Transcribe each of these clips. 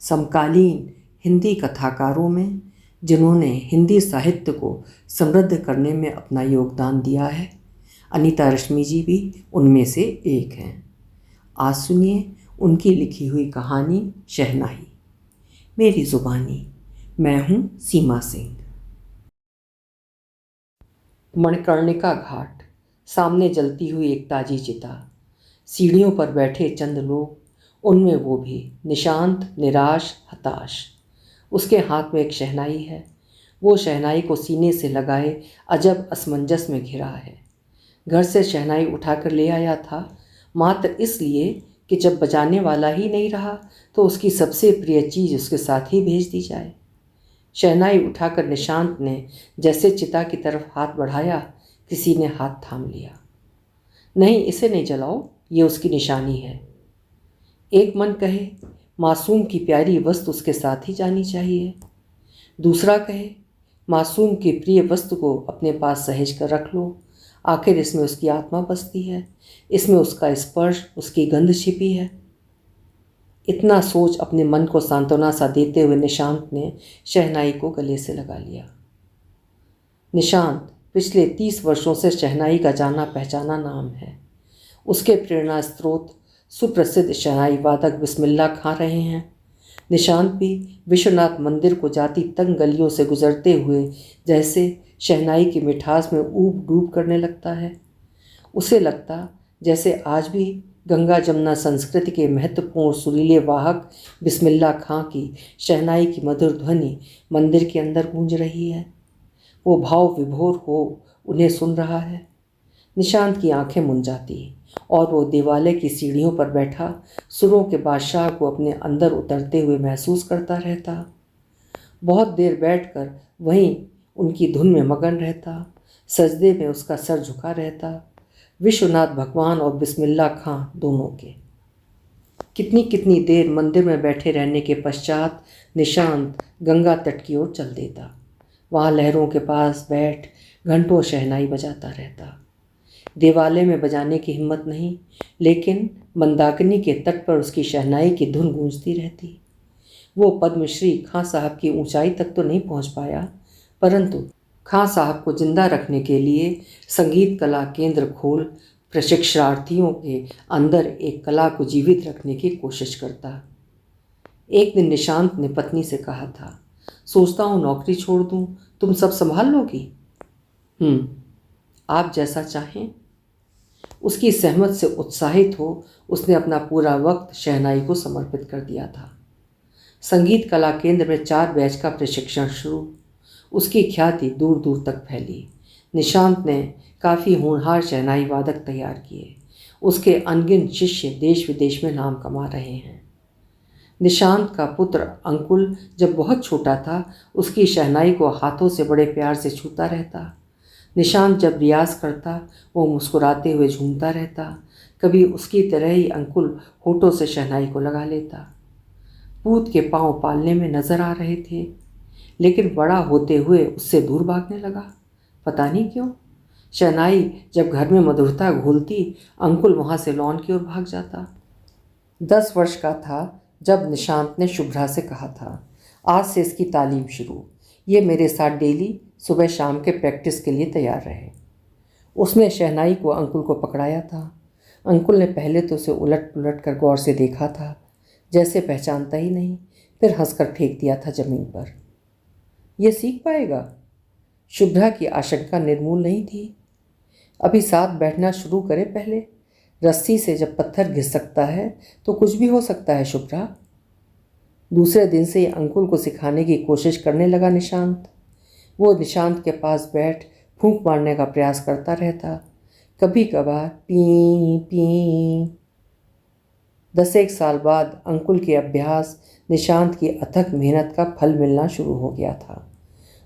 समकालीन हिंदी कथाकारों में जिन्होंने हिंदी साहित्य को समृद्ध करने में अपना योगदान दिया है, अनीता रश्मि जी भी उनमें से एक हैं। आज सुनिए उनकी लिखी हुई कहानी शहनाई। मेरी ज़ुबानी। मैं हूँ सीमा सिंह। मणिकर्णिका घाट, सामने जलती हुई एक ताजी चिता, सीढ़ियों पर बैठे चंद लोग, उनमें वो भी निशांत, निराश, हताश। उसके हाथ में एक शहनाई है। वो शहनाई को सीने से लगाए अजब असमंजस में घिरा है। घर से शहनाई उठाकर ले आया था मात्र इसलिए कि जब बजाने वाला ही नहीं रहा तो उसकी सबसे प्रिय चीज़ उसके साथ ही भेज दी जाए। शहनाई उठाकर निशांत ने जैसे चिता की तरफ हाथ बढ़ाया, किसी ने हाथ थाम लिया। नहीं, इसे नहीं जलाओ, ये उसकी निशानी है। एक मन कहे मासूम की प्यारी वस्तु उसके साथ ही जानी चाहिए। दूसरा कहे मासूम की प्रिय वस्तु को अपने पास सहेज कर रख लो, आखिर इसमें उसकी आत्मा बसती है, इसमें उसका स्पर्श, उसकी गंध छिपी है। इतना सोच अपने मन को सांत्वना सा देते हुए निशांत ने शहनाई को गले से लगा लिया। निशांत पिछले 30 वर्षों से शहनाई का जाना पहचाना नाम है। उसके प्रेरणा स्रोत सुप्रसिद्ध शहनाई वादक बिस्मिल्ला खां रहे हैं। निशांत भी विश्वनाथ मंदिर को जाती तंग गलियों से गुजरते हुए जैसे शहनाई की मिठास में ऊब डूब करने लगता है। उसे लगता जैसे आज भी गंगा जमुना संस्कृति के महत्वपूर्ण सुरीले वाहक बिस्मिल्ला खां की शहनाई की मधुर ध्वनि मंदिर के अंदर गूंज रही है। वो भाव विभोर हो उन्हें सुन रहा है। निशांत की आंखें मुन जाती और वो दिवाले की सीढ़ियों पर बैठा सुरों के बादशाह को अपने अंदर उतरते हुए महसूस करता रहता। बहुत देर बैठकर वहीं उनकी धुन में मगन रहता, सजदे में उसका सर झुका रहता, विश्वनाथ भगवान और बिस्मिल्ला खां दोनों के। कितनी कितनी देर मंदिर में बैठे रहने के पश्चात निशांत गंगा तट की ओर चल देता। वहाँ लहरों के पास बैठ घंटों शहनाई बजाता रहता। दिवाले में बजाने की हिम्मत नहीं, लेकिन मंदाकिनी के तट पर उसकी शहनाई की धुन गूंजती रहती। वो पद्मश्री खां साहब की ऊंचाई तक तो नहीं पहुंच पाया, परंतु खां साहब को जिंदा रखने के लिए संगीत कला केंद्र खोल प्रशिक्षणार्थियों के अंदर एक कला को जीवित रखने की कोशिश करता। एक दिन निशांत ने पत्नी से कहा था, सोचता हूँ नौकरी छोड़ दूँ, तुम सब संभाल लोगी? आप जैसा चाहें। उसकी सहमत से उत्साहित हो उसने अपना पूरा वक्त शहनाई को समर्पित कर दिया था। संगीत कला केंद्र में 4 बैच का प्रशिक्षण शुरू। उसकी ख्याति दूर दूर तक फैली। निशांत ने काफ़ी होनहार शहनाई वादक तैयार किए। उसके अनगिनत शिष्य देश विदेश में नाम कमा रहे हैं। निशांत का पुत्र अंकुल जब बहुत छोटा था उसकी शहनाई को हाथों से बड़े प्यार से छूता रहता। निशांत जब रियाज करता वो मुस्कुराते हुए झूमता रहता। कभी उसकी तरह ही अंकुल होठों से शहनाई को लगा लेता। पूत के पांव पालने में नजर आ रहे थे, लेकिन बड़ा होते हुए उससे दूर भागने लगा। पता नहीं क्यों। शहनाई जब घर में मधुरता घोलती, अंकुल वहाँ से लॉन की ओर भाग जाता। 10 वर्ष का था जब निशांत ने शुभ्रा से कहा था, आज से इसकी तालीम शुरू, ये मेरे साथ डेली सुबह शाम के प्रैक्टिस के लिए तैयार रहे। उसने शहनाई को अंकुल को पकड़ाया था। अंकुल ने पहले तो उसे उलट पुलट कर गौर से देखा था, जैसे पहचानता ही नहीं, फिर हंसकर फेंक दिया था जमीन पर। ये सीख पाएगा? शुभ्रा की आशंका निर्मूल नहीं थी। अभी साथ बैठना शुरू करे पहले। रस्सी से जब पत्थर घिस सकता है तो कुछ भी हो सकता है शुभ्रा। दूसरे दिन से ही अंकुल को सिखाने की कोशिश करने लगा निशांत। वो निशांत के पास बैठ फूंक मारने का प्रयास करता रहता, कभी कभार पी पी। 10 साल बाद अंकुल के अभ्यास निशांत की अथक मेहनत का फल मिलना शुरू हो गया था।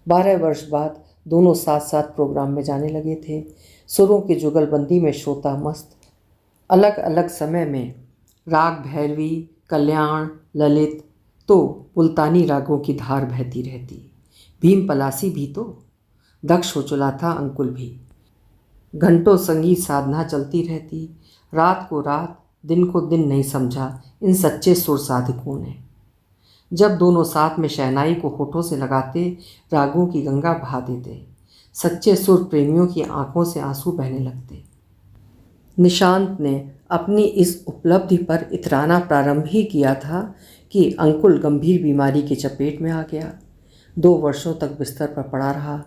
12 वर्ष बाद दोनों साथ साथ प्रोग्राम में जाने लगे थे। सुरों की जुगलबंदी में श्रोता मस्त। अलग अलग समय में राग भैरवी, कल्याण, ललित तो मुल्तानी रागों की धार बहती रहती। भीम पलासी भी तो दक्ष हो चला था अंकुल भी। घंटों संगीत साधना चलती रहती। रात को रात, दिन को दिन नहीं समझा इन सच्चे सुर साधकों ने। जब दोनों साथ में शहनाई को होठों से लगाते, रागों की गंगा बहा देते। सच्चे सुर प्रेमियों की आंखों से आंसू बहने लगते। निशांत ने अपनी इस उपलब्धि पर इतराना प्रारंभ ही किया था कि अंकुल गंभीर बीमारी की चपेट में आ गया। 2 वर्षों तक बिस्तर पर पड़ा रहा,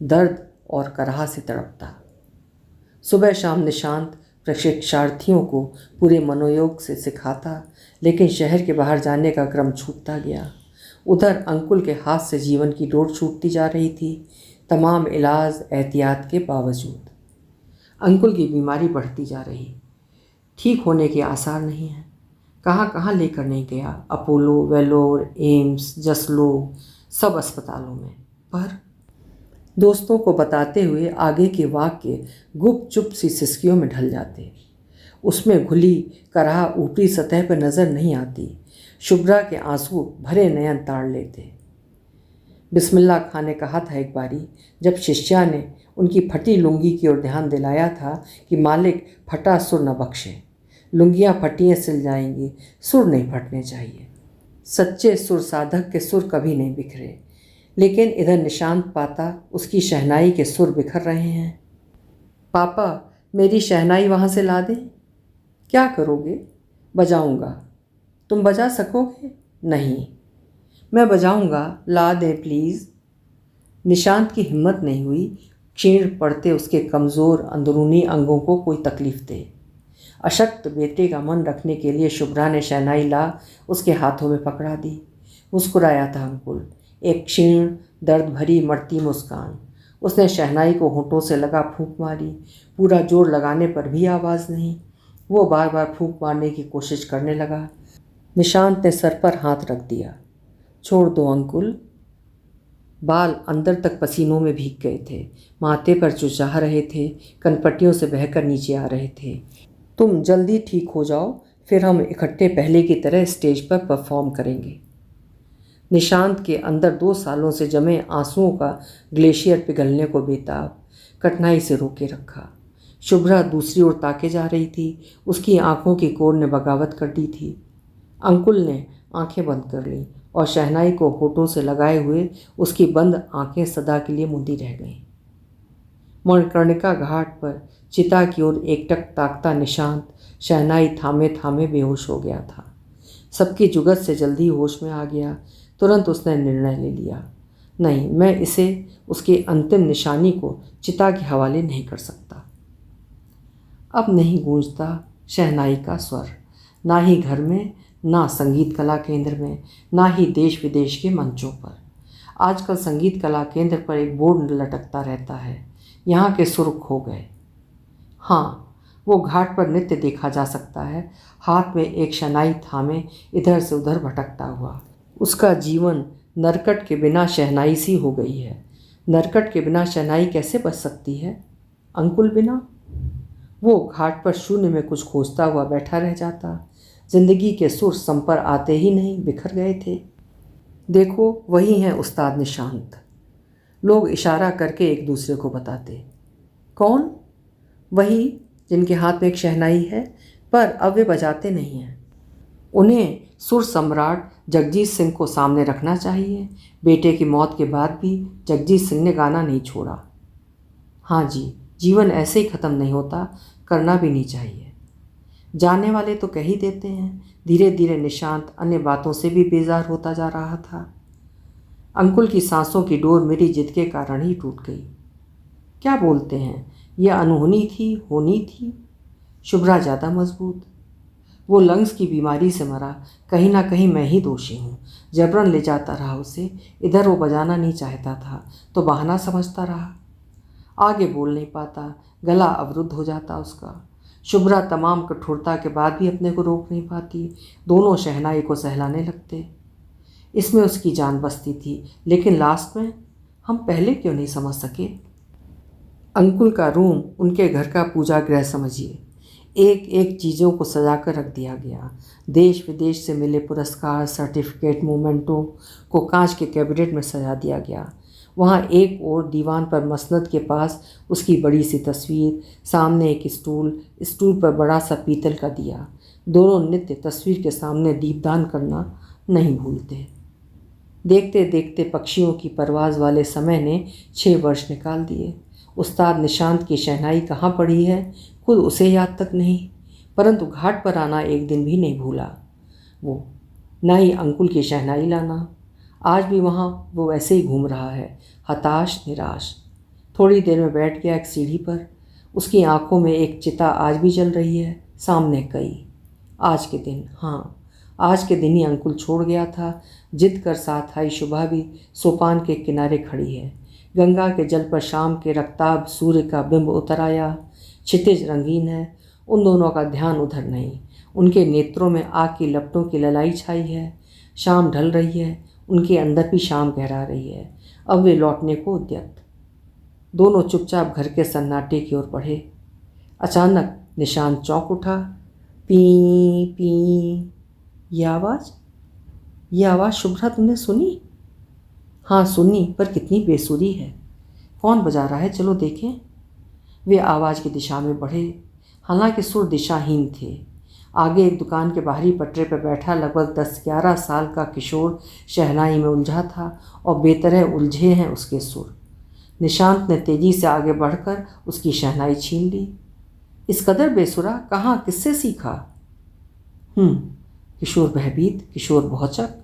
दर्द और कराह से तड़पता। सुबह शाम निशांत प्रशिक्षार्थियों को पूरे मनोयोग से सिखाता, लेकिन शहर के बाहर जाने का क्रम छूटता गया। उधर अंकुल के हाथ से जीवन की डोर छूटती जा रही थी, तमाम इलाज एहतियात के बावजूद। अंकुल की बीमारी बढ़ती जा रही, ठीक होने के आसार नहीं हैं। कहाँ कहाँ लेकर नहीं गया, अपोलो, वेलोर, एम्स, जसलो, सब अस्पतालों में, पर दोस्तों को बताते हुए आगे के वाक्य गुपचुप सी सिसकियों में ढल जाते। उसमें घुली कराह ऊपरी सतह पर नज़र नहीं आती। शुभ्रा के आंसू भरे नयन ताड़ लेते। बिस्मिल्लाह खां ने कहा था एक बारी, जब शिष्या ने उनकी फटी लुंगी की ओर ध्यान दिलाया था कि मालिक फटा सुर न बख्शे, लुंगियाँ फटियाँ सिल जाएंगी, सुर नहीं फटने चाहिए। सच्चे सुर साधक के सुर कभी नहीं बिखरे, लेकिन इधर निशांत पाता उसकी शहनाई के सुर बिखर रहे हैं। पापा, मेरी शहनाई वहाँ से ला दें? क्या करोगे? बजाऊंगा। तुम बजा सकोगे? नहीं। मैं बजाऊंगा, ला दें प्लीज़। निशांत की हिम्मत नहीं हुई क्षीण पड़ते उसके कमज़ोर अंदरूनी अंगों को कोई तकलीफ दे। अशक्त बेटे का मन रखने के लिए शुभ्रा ने शहनाई ला उसके हाथों में पकड़ा दी। मुस्कुराया था अंकुल, एक क्षीण दर्द भरी मरती मुस्कान। उसने शहनाई को होठों से लगा फूंक मारी। पूरा जोर लगाने पर भी आवाज़ नहीं। वो बार बार फूंक मारने की कोशिश करने लगा। निशांत ने सर पर हाथ रख दिया। छोड़ दो अंकुल। बाल अंदर तक पसीनों में भीग गए थे, माथे पर चुचहा रहे थे, कनपट्टियों से बहकर नीचे आ रहे थे। तुम जल्दी ठीक हो जाओ, फिर हम इकट्ठे पहले की तरह स्टेज पर परफॉर्म करेंगे। निशांत के अंदर 2 सालों से जमे आंसुओं का ग्लेशियर पिघलने को बेताब, कठिनाई से रोके रखा। शुभ्रा दूसरी ओर ताके जा रही थी। उसकी आंखों की कोर ने बगावत कर दी थी। अंकुल ने आंखें बंद कर लीं और शहनाई को होठों से लगाए हुए उसकी बंद आंखें सदा के लिए मुंदी रह गईं। मणिकर्णिका घाट पर चिता की ओर एकटक ताकता निशांत शहनाई थामे थामे बेहोश हो गया था। सबकी जुगत से जल्दी होश में आ गया। तुरंत उसने निर्णय ले लिया, नहीं, मैं इसे उसके अंतिम निशानी को चिता के हवाले नहीं कर सकता। अब नहीं गूंजता शहनाई का स्वर, ना ही घर में, ना संगीत कला केंद्र में, ना ही देश विदेश के मंचों पर। आजकल संगीत कला केंद्र पर एक बोर्ड लटकता रहता है, यहाँ के सुर खो गए। हाँ, वो घाट पर नृत्य देखा जा सकता है, हाथ में एक शहनाई थामे इधर से उधर भटकता हुआ। उसका जीवन नरकट के बिना शहनाई सी हो गई है। नरकट के बिना शहनाई कैसे बच सकती है? अंकुल बिना? वो घाट पर शून्य में कुछ खोजता हुआ बैठा रह जाता। जिंदगी के सुर सम पर आते ही नहीं, बिखर गए थे। देखो, वही हैं उस्ताद निशांत। लोग इशारा करके एक दूसरे को बताते। कौन? वही जिनके हाथ में एक शहनाई है, पर अब वे बजाते नहीं हैं। उन्हें सुर सम्राट जगजीत सिंह को सामने रखना चाहिए। बेटे की मौत के बाद भी जगजीत सिंह ने गाना नहीं छोड़ा। हाँ जी, जीवन ऐसे ही ख़त्म नहीं होता, करना भी नहीं चाहिए। जाने वाले तो कह ही देते हैं। धीरे धीरे निशांत अन्य बातों से भी बेजार होता जा रहा था। अंकुल की सांसों की डोर मेरी जिद के कारण ही टूट गई। क्या बोलते हैं, यह अनहोनी थी, होनी थी। शुभ्रा ज़्यादा मजबूत। वो लंग्स की बीमारी से मरा, कहीं ना कहीं मैं ही दोषी हूँ। जबरन ले जाता रहा उसे। इधर वो बजाना नहीं चाहता था तो बहाना समझता रहा। आगे बोल नहीं पाता, गला अवरुद्ध हो जाता उसका। शुभ्रा तमाम कठोरता के बाद भी अपने को रोक नहीं पाती। दोनों शहनाई को सहलाने लगते। इसमें उसकी जान बसती थी, लेकिन लास्ट में हम पहले क्यों नहीं समझ सके? अंकुल का रूम उनके घर का पूजा गृह समझिए। एक एक चीज़ों को सजा कर रख दिया गया। देश विदेश से मिले पुरस्कार, सर्टिफिकेट, मोमेंटों को कांच के कैबिनेट में सजा दिया गया। वहाँ एक और दीवान पर मसनद के पास उसकी बड़ी सी तस्वीर, सामने एक स्टूल पर बड़ा सा पीतल का दिया। दोनों नित्य तस्वीर के सामने दीपदान करना नहीं भूलते। देखते देखते पक्षियों की परवाज़ वाले समय ने 6 वर्ष निकाल दिए। उस्ताद निशांत की शहनाई कहाँ पड़ी है खुद उसे याद तक नहीं, परंतु घाट पर आना एक दिन भी नहीं भूला वो, ना ही अंकुल की शहनाई लाना। आज भी वहाँ वो वैसे ही घूम रहा है, हताश निराश। थोड़ी देर में बैठ गया एक सीढ़ी पर। उसकी आंखों में एक चिता आज भी जल रही है, सामने कई। आज के दिन, हाँ आज के दिन ही अंकुल छोड़ गया था। जिद कर साथ आई शुभा भी सोपान के किनारे खड़ी है। गंगा के जल पर शाम के रक्ताब सूर्य का बिंब उतर आया। क्षितिज रंगीन है, उन दोनों का ध्यान उधर नहीं। उनके नेत्रों में आग की लपटों की ललाई छाई है। शाम ढल रही है, उनके अंदर भी शाम गहरा रही है। अब वे लौटने को उद्यत। दोनों चुपचाप घर के सन्नाटे की ओर बढ़े। अचानक निशांत चौंक उठा। पी पी, ये आवाज़ शुभ्रा तुमने सुनी? हाँ सुनी, पर कितनी बेसुरी है। कौन बजा रहा है, चलो देखें। वे आवाज़ की दिशा में बढ़े, हालांकि सुर दिशाहीन थे। आगे एक दुकान के बाहरी पटरे पर बैठा लगभग 10-11 साल का किशोर शहनाई में उलझा था और बेतरह उलझे हैं उसके सुर। निशांत ने तेजी से आगे बढ़कर उसकी शहनाई छीन ली। इस कदर बेसुरा कहाँ, किससे सीखा? किशोर भयभीत, किशोर भौचक।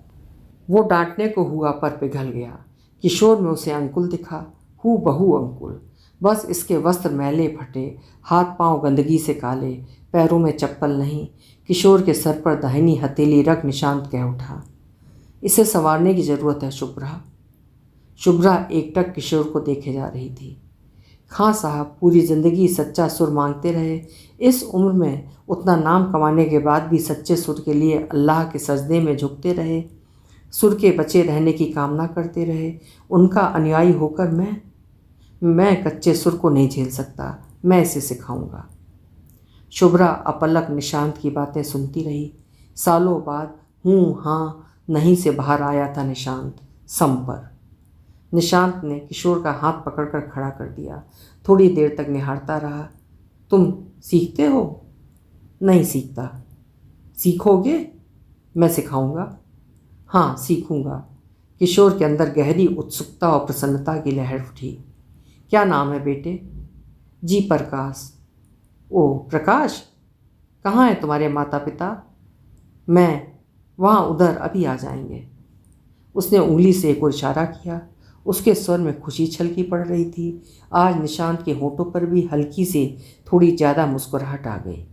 वो डांटने को हुआ पर पिघल गया। किशोर में उसे अंकुल दिखा, हू बहू अंकुल। बस इसके वस्त्र मैले फटे, हाथ पांव गंदगी से काले, पैरों में चप्पल नहीं। किशोर के सर पर दाहिनी हथेली रख निशांत कह उठा, इसे संवारने की ज़रूरत है शुभ्रा। शुभ्रा एकटक किशोर को देखे जा रही थी। खां साहब पूरी ज़िंदगी सच्चा सुर मांगते रहे। इस उम्र में उतना नाम कमाने के बाद भी सच्चे सुर के लिए अल्लाह के सजदे में झुकते रहे, सुर के बचे रहने की कामना करते रहे। उनका अनुयायी होकर मैं कच्चे सुर को नहीं झेल सकता, मैं इसे सिखाऊंगा। शुभ्रा अपलक निशांत की बातें सुनती रही। सालों बाद हूँ हाँ नहीं से बाहर आया था निशांत, संपर। निशांत ने किशोर का हाथ पकड़कर खड़ा कर दिया। थोड़ी देर तक निहारता रहा। तुम सीखते हो? नहीं सीखता। सीखोगे? मैं सिखाऊंगा। हाँ सीखूंगा। किशोर के अंदर गहरी उत्सुकता और प्रसन्नता की लहर उठी। क्या नाम है बेटे? जी प्रकाश। ओह प्रकाश, कहाँ हैं तुम्हारे माता पिता? मैं वहाँ उधर, अभी आ जाएंगे। उसने उंगली से एक और इशारा किया। उसके स्वर में खुशी छलकी पड़ रही थी। आज निशांत के होठों पर भी हल्की से थोड़ी ज़्यादा मुस्कुराहट आ गई।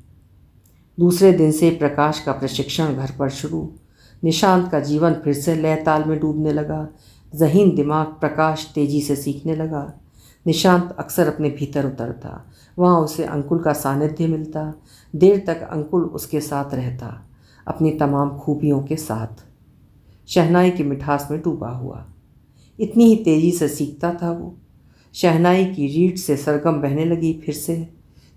दूसरे दिन से प्रकाश का प्रशिक्षण घर पर शुरू। निशांत का जीवन फिर से लय ताल में डूबने लगा। ज़हीन दिमाग प्रकाश तेजी से सीखने लगा। निशांत अक्सर अपने भीतर उतरता, वहाँ उसे अंकुल का सानिध्य मिलता। देर तक अंकुल उसके साथ रहता, अपनी तमाम खूबियों के साथ, शहनाई की मिठास में डूबा हुआ। इतनी ही तेज़ी से सीखता था वो। शहनाई की रीढ़ से सरगम बहने लगी फिर से,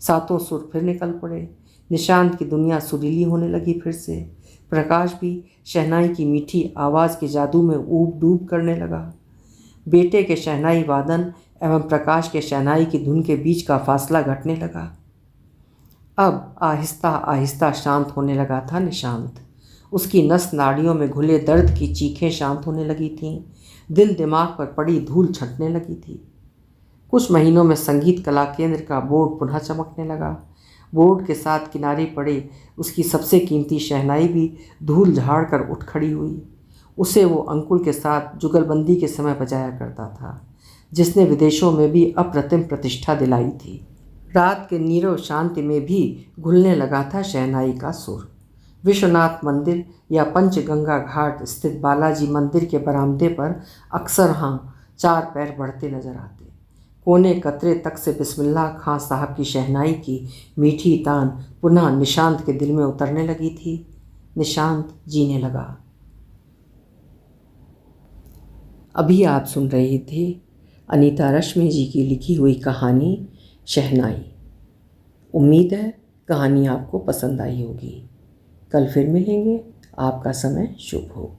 सातों सुर फिर निकल पड़े। निशांत की दुनिया सुरीली होने लगी फिर से। प्रकाश भी शहनाई की मीठी आवाज़ के जादू में ऊब डूब करने लगा। बेटे के शहनाई वादन एवं प्रकाश के शहनाई की धुन के बीच का फासला घटने लगा। अब आहिस्ता आहिस्ता शांत होने लगा था निशांत। उसकी नस नाड़ियों में घुले दर्द की चीखें शांत होने लगी थीं। दिल दिमाग पर पड़ी धूल छंटने लगी थी। कुछ महीनों में संगीत कला केंद्र का बोर्ड पुनः चमकने लगा। बोर्ड के साथ किनारे पड़े उसकी सबसे कीमती शहनाई भी धूल झाड़ कर उठ खड़ी हुई। उसे वो अंकुल के साथ जुगलबंदी के समय बजाया करता था, जिसने विदेशों में भी अप्रतिम प्रतिष्ठा दिलाई थी। रात के नीरव शांति में भी घुलने लगा था शहनाई का सुर। विश्वनाथ मंदिर या पंचगंगा घाट स्थित बालाजी मंदिर के बरामदे पर अक्सर हाँ 4 पैर बढ़ते नजर आते। कोने कतरे तक से बिस्मिल्लाह खां साहब की शहनाई की मीठी तान पुनः निशांत के दिल में उतरने लगी थी। निशांत जीने लगा। अभी आप सुन रहे थे अनीता रश्मि जी की लिखी हुई कहानी शहनाई। उम्मीद है कहानी आपको पसंद आई होगी। कल फिर मिलेंगे। आपका समय शुभ हो।